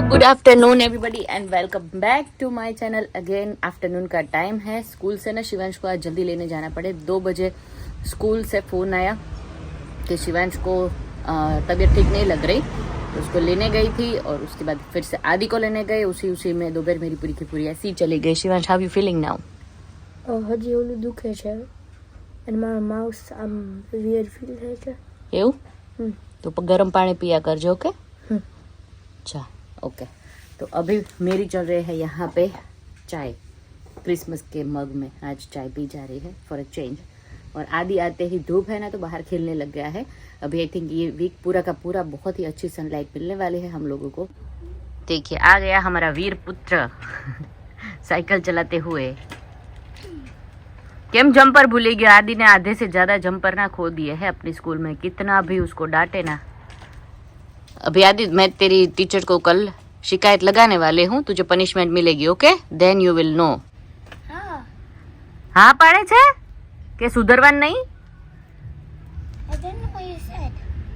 Good afternoon everybody and welcome back to my channel again. Afternoon का time है। School से ना शिवांश को आज जल्दी लेने जाना पड़े। 2 बजे स्कूल से फ़ोन आया कि शिवांश को तबीयत ठीक नहीं लग रही, तो उसको लेने गई थी और उसके बाद फिर से आदि को लेने गए। उसी में दोपहर मेरी पूरी की पूरी ऐसी चली गई। Shivansh, how you feeling now? હજી ઓલું દુખે છે અને મારો માઉસ આમ વિયર ફીલ થાય છે એવું? तो गर्म पानी पिया करजो। ओके अच्छा ओके। तो अभी मेरी चल रही है यहाँ पे चाय, क्रिसमस के मग में आज चाय पी जा रही है फॉर अ चेंज। और आदि आते ही धूप है ना तो बाहर खेलने लग गया है। अभी आई थिंक ये वीक पूरा का पूरा बहुत ही अच्छी सनलाइट मिलने वाली है हम लोगों को। देखिए आ गया हमारा वीर पुत्र साइकिल चलाते हुए। केम जंपर भूली गया। आदि ने आधे से ज्यादा जंपर ना खो दिए हैं अपनी स्कूल में, कितना भी उसको डांटे ना। अभी आदि मैं तेरी टीचर को कल शिकायत लगाने वाले हूँ, तुझे पनिशमेंट मिलेगी। Okay then you will know. हाँ पाड़े छे के सुधरवान नहीं?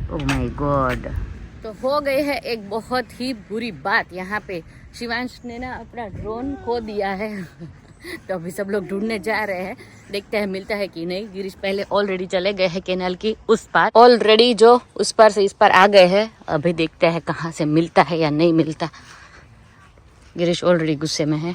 Oh my God. तो हो गई है एक बहुत ही बुरी बात। यहाँ पे शिवांश ने ना अपना ड्रोन खो दिया है तो अभी सब लोग ढूंढने जा रहे हैं, देखते हैं मिलता है कि नहीं। गिरीश पहले ऑलरेडी चले गए हैं कैनाल की उस पार, ऑलरेडी जो उस पार से इस पार आ गए हैं। अभी देखते हैं कहाँ से मिलता है या नहीं मिलता। गिरीश ऑलरेडी गुस्से में है।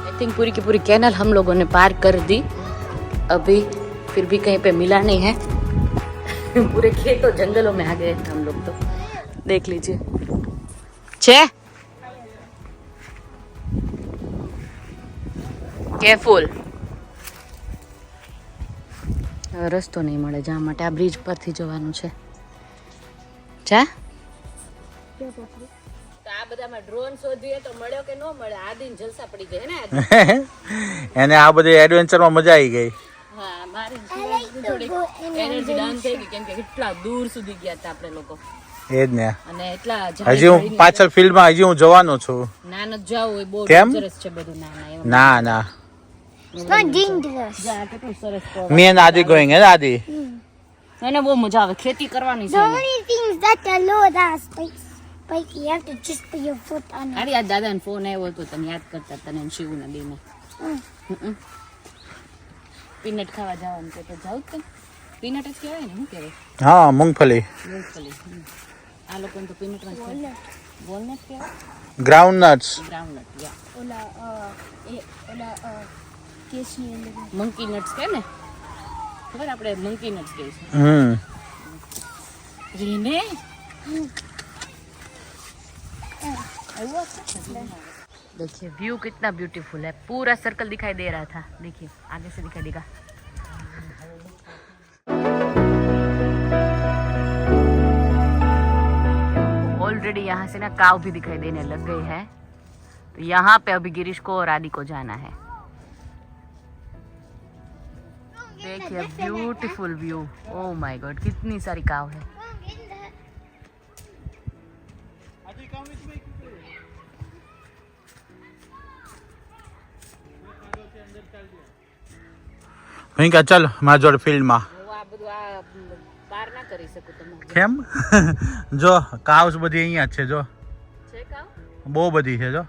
आई थिंक पूरी की पूरी कैनाल हम लोगों ने पार कर दी, अभी फिर भी कहीं पे मिला नहीं है। पूरे खेतों जंगलों में आ गए हम लोग। तो देख लीजिए छे केरफुल। रस्तो नहीं મળે જવા માટે, આ બ્રિજ પરથી જવાનું છે। ચા તો આ બધામાં ડ્રોન શોધીએ તો મળ્યો કે ન મળે? આ દિન જલસા પડી ગઈ ને એને આ બધી એડવેન્ચરમાં મજા આવી ગઈ। હા મારી થોડી એનર્જી ડાઉન થઈ ગઈ કેમ કે કેટલા દૂર સુધી ગયા હતા આપણે લોકો। એ જ ને। અને એટલા હજી હું પાછળ ફિલ્ડમાં હજી હું જવાનો છું। ના ન જાવ હોય, બહુ કેમ? ડેન્જરસ છે બધું। ના ના It's not dangerous. જા કેટલું સરસ કહો। મી એન્ડ આદિ ગોઈંગ હે આદિ। એને બહુ મજા આવે, ખેતી કરવાની The છે। only things that are low that spikes, you have to just put your foot on it. અરે આ દાદાનો ફોન આવ્યો હતો, તને યાદ કરતા તને શિવના બેને પીનટ ખાવા જવાનું છે તો જાવ તો પીનટ જ કહેવાય ને? શું કહેવાય? હા મૂંગફલી। મૂંગફલી આ લોકોને તો પીનટમાં જ વોલનટ કહેવાય, ગ્રાઉન્ડ નટ્સ। ગ્રાઉન્ડનટ યા ઓલા કેસની અંદર મંકી નટ્સ કહે ને, ખબર આપણે મંકી નટ્સ કહીએ છીએ રીને। देखिए व्यू कितना ब्यूटीफुल है, पूरा सर्कल दिखाई दे रहा था। देखिए आगे से दिखाई देगा। ऑलरेडी यहाँ से ना काव भी दिखाई देने लग गई है। तो यहाँ पे अभी गिरीश को और आदि को जाना है। देखिए beautiful view. Oh my God कितनी सारी काव है। કઈ કે ચાલ મારા જોડે ફિલ્ડમાં। આ બધું આ પાર ના કરી શકું તમે। કેમ? જો કાવ્સ બધી અહીંયા જ છે, જો છે કાવ? બહુ બધી છે। જો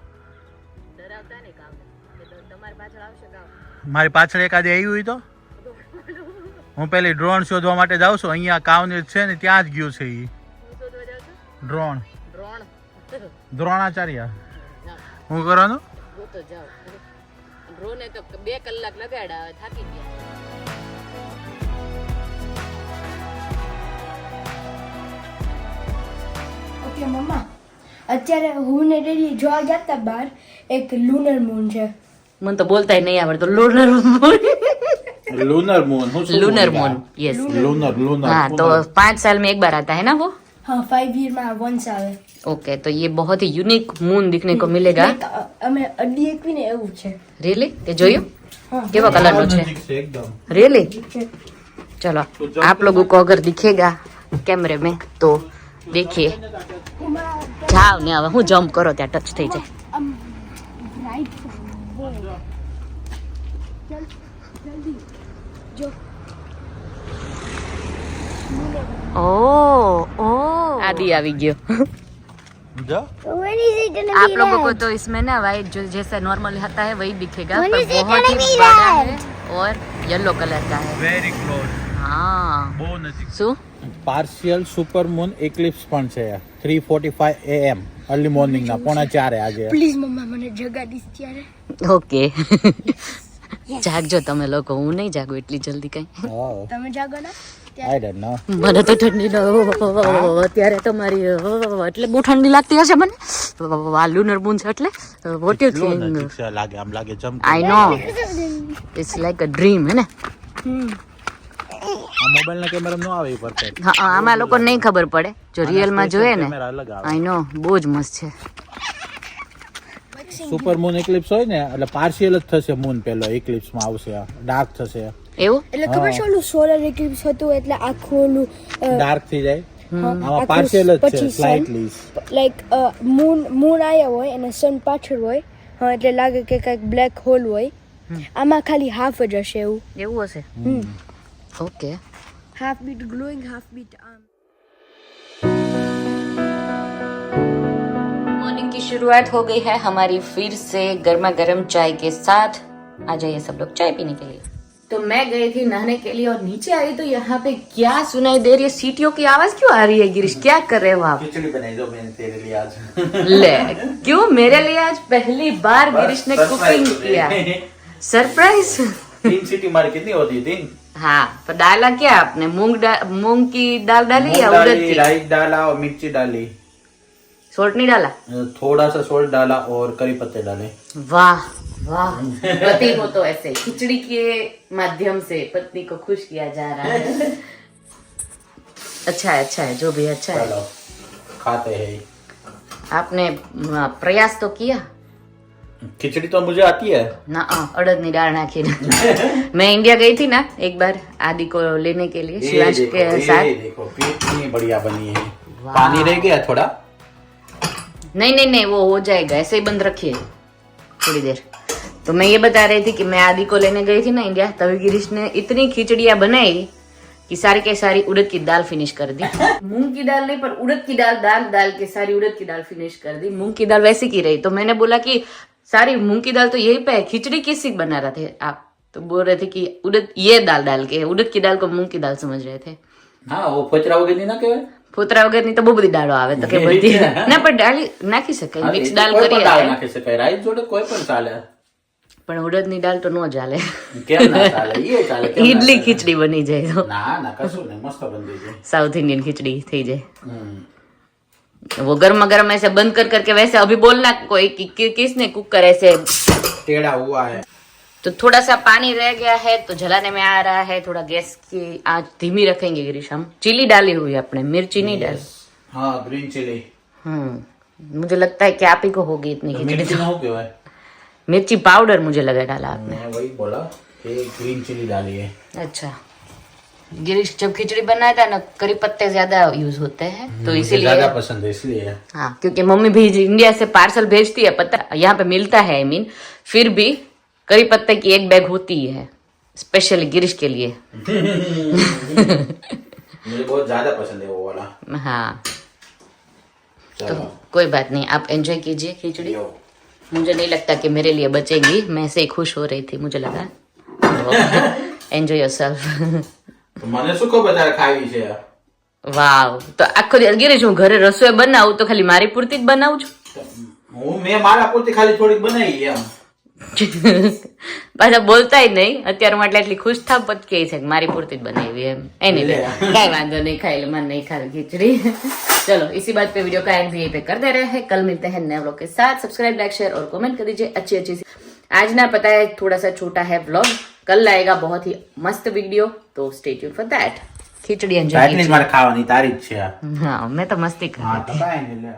ડરાવતા નહીં કાવ કે તમારી પાછળ આવશે કાવ? મારી પાછળ એકાદી આવી હોય તો હું પેલી ડ્રોન શોધવા માટે જાઉં છું। અહીંયા કાવને છે ને ત્યાં જ ગયું છે એ ડ્રોન દ્રોણાચાર્ય। હું કરવાનું તો જાઓ ડ્રોને તો 2 કલાક લગાડ્યા, હવે થાકી ગયા। ઓકે મમ્મા, અત્યારે હું ને ડેડી જોવા ગયા હતા બહાર, એક લુનર મૂન છે। મને તો બોલતા નહીં આવડતો। Lunar moon, lunar moon. Lunar moon yes lunar lunar. हाँ तो 5 साल में एक बार आता है ना वो? हाँ 5 ईयर में वंस આવે। ओके तो ये बहुत ही यूनिक मून दिखने को मिलेगा। અમે અડી એકવી ને એવું છે। रियली તે જોયું? हाँ કેવો કલર નો છે? एकदम रियली? चलो आप लोगों को अगर दिखेगा कैमरे में तो देखिए। जाओ ने હવે હું જમ્પ કરો ત્યાં ટચ થઈ જાય। રાઈટ જલ્દી જો ओ आदि આવી ગયો જો When is it gonna आप be लोगों को red? तो इसमें ना वाइट जो जैसा नॉर्मल आता है वही दिखेगा When पर is it बहुत ही gonna be बड़ा red? है और येलो कलर का है વેરી ક્લોઝ हाँ બહુ નજીક શું પાર્શિયલ સુપર મૂન એક્લિપ્સ પણ છે 3:45 AM અર્લી મોર્નિંગ ના 3:45 આજે Please મમ્મા મને જગાડીશ ત્યારે. ઓકે જાગજો તમે લોકો હું નહીં જાગું એટલી જલ્દી કઈ તમે જાગો ને આઈ ડોન્ટ નો મને તો ઠંડી અત્યારે તો મારી એટલે બહુ ઠંડી લાગતી હશે મને લુનર મૂન છે એટલે વોટ યુ થિંક નજીક છે લાગે આમ લાગે ચમકે આઈ નો ઇટ્સ લાઈક અ ડ્રીમ હે ને આ મોબાઈલ ના કેમેરા નો આવે પરફેક્ટ હા આમાં લોકો નહીં ખબર પડે જો રિયલ માં જોઈએ ને કેમેરા અલગ આવે આઈ નો બહુ જ મસ્ત છે સુપર મૂન એક્લિપ્સ હોય ને એટલે પાર્શિયલ જ થશે મૂન પેલો એક્લિપ્સ માં આવશે ડાર્ક થશે એવું એટલે ખબર છે ઓલું સોલર એક્લિપ્સ હતું એટલે આખું ઓલું ડાર્ક થઈ જાય આમાં આખું પાર્શિયલ જ છે પછી sun, સ્લાઇટલી લાઈક મૂન આયા હોય અને સન પાછળ હોય હા એટલે લાગે કે કંઈક બ્લેક હોલ હોય આમાં ખાલી હાફ જ હશે એવું એવું હશે okay half beat glowing half beat arm morning की शुरुआत हो गई है हमारी फिर से गर्मा गर्म चाय के साथ आ जाइए सब लोग चाय पीने के लिए तो मैं गई थी नहाने के लिए और नीचे आई तो यहाँ पे क्या सुनाई दे रही है सीटियों की आवाज क्यों आ रही है गिरीश क्या कर रहे हो आप खिचड़ी बनाई जो मैंने तेरे लिए आज ले क्यों मेरे लिए आज पहली बार गिरीश ने कुकिंग किया सरप्राइज 3 सीटी मारी कितनी होती है 3 हाँ तो डाला क्या आपने मूंग की दाल डाली या उड़द की राइस डाला और मिर्ची डाली सोल्ट नहीं डाला थोड़ा सा सोल्ट डाला और करी पत्ते डाले वाह वाह पति को तो ऐसे खिचड़ी के माध्यम से पत्नी को खुश किया जा रहा है अच्छा है जो भी अच्छा है चलो खाते हैं आपने प्रयास तो किया खिचड़ी तो मुझे आती है ना अड़द नी दाल नाखी मैं इंडिया गई थी ना एक बार आदि को लेने के लिए शिवांश के साथ देखो कितनी बढ़िया बनी है पानी रह गया थोड़ा नहीं वो हो जाएगा ऐसे ही बंद रखिए थोड़ी देर तो मैं ये बता रही थी कि मैं आदि को लेने गई थी ना इंडिया तभी गिरीश ने इतनी खिचड़ियां बनाई कि सारी के सारी उड़द की दाल फिनिश कर दी मूंग की दाल नहीं पर उड़द की दाल डाल के सारी उड़द की दाल फिनिश कर दी मूंग की दाल वैसी की रही तो मैंने बोला कि सारी मूंग की दाल तो यही पे है खिचड़ी किसी बना रहे थे आप तो बोल रहे थे कि उड़द ये दाल डाल के उड़द की दाल को मूंग की दाल समझ रहे थे हाँ वो फचरा वगैरह नहीं ना के ફોતરા વગરની તો બહુ બધી દાળો આવે તો કે બધી ના પણ ડાળી નાખી શકાય મિક્સ દાળ કરીએ નાખી શકાય રાઈસ જોડે કોઈ પણ ચાલે પણ ઉડદની દાળ તો ન ચાલે કેમ ના ચાલે એ ચાલે ઈડલી ખીચડી બની જાય તો ના ના કશું નહીં મસ્ત બની જાય साउथ इंडियन खिचड़ी थी जाए वो गर्मा गर्म ऐसे बंद कर करके वैसे अभी बोलना कोई किसने कुकर ऐसे टेढ़ा हुआ है तो थोड़ा सा पानी रह गया है तो जलाने में आ रहा है थोड़ा गैस की आंच धीमी रखेंगे गिरीश हम चिली डाली हुई है अपने मिर्ची नहीं डाली हाँ ग्रीन चिली मुझे लगता है कि आप ही को होगी इतनी खिचड़ी मिर्ची ना हो क्यों है मिर्ची पाउडर मुझे लगा डाला आपने मैं वही बोला कि ग्रीन चिली डाली है अच्छा गिरीश जब खिचड़ी बनाता है ना करी पत्ते ज्यादा यूज होते हैं तो इसीलिए ज्यादा पसंद है इसलिए हाँ क्योंकि मम्मी भी इंडिया से पार्सल भेजती है पता यहाँ पे मिलता है आई मीन फिर भी करी पत्ते की एक बैग होती है स्पेशली गिरीश के लिए मुझे बहुत ज्यादा पसंद है वो वाला हाँ तो चलो कोई बात नहीं आप एंजॉय कीजिए खिचड़ी मुझे नहीं लगता कि मेरे लिए बचेगी मैं से खुश हो रही थी मुझे लगा एंजॉय योरसेल्फ तो મને શું ખબર તારે ખાવી છે વાવ તો આખો દિવસ गिरीश હું ઘરે રસોઈ બનાવું તો ખાલી મારી પૂરતી જ બનાવું છું હું મેં મારા પૂરતી ખાલી થોડીક બનાવી એમ પાછા બોલતાય નહીં અત્યારે હું એટલી ખુશ થાપ પછી કહે છે કે મારી પૂરતી જ બનાવી એમ એની કઈ वांधो नहीं खाई ले मन नहीं खा खिचड़ी चलो इसी बात पे वीडियो का एंड भी यहीं पे कर दे रहे हैं कल मिलते हैं नए व्लॉग के साथ सब्सक्राइब लाइक शेयर और कमेंट कर दीजिए अच्छी सी आज ना पता है थोड़ा सा छोटा है व्लॉग कल आएगा बहुत ही मस्त वीडियो तो stay tune for that khichdi enjoy એટલી જ મારે ખાવાની તારી જ છે हाँ मैं तो मस्ती कर હા તો કાંઈ નહીં લે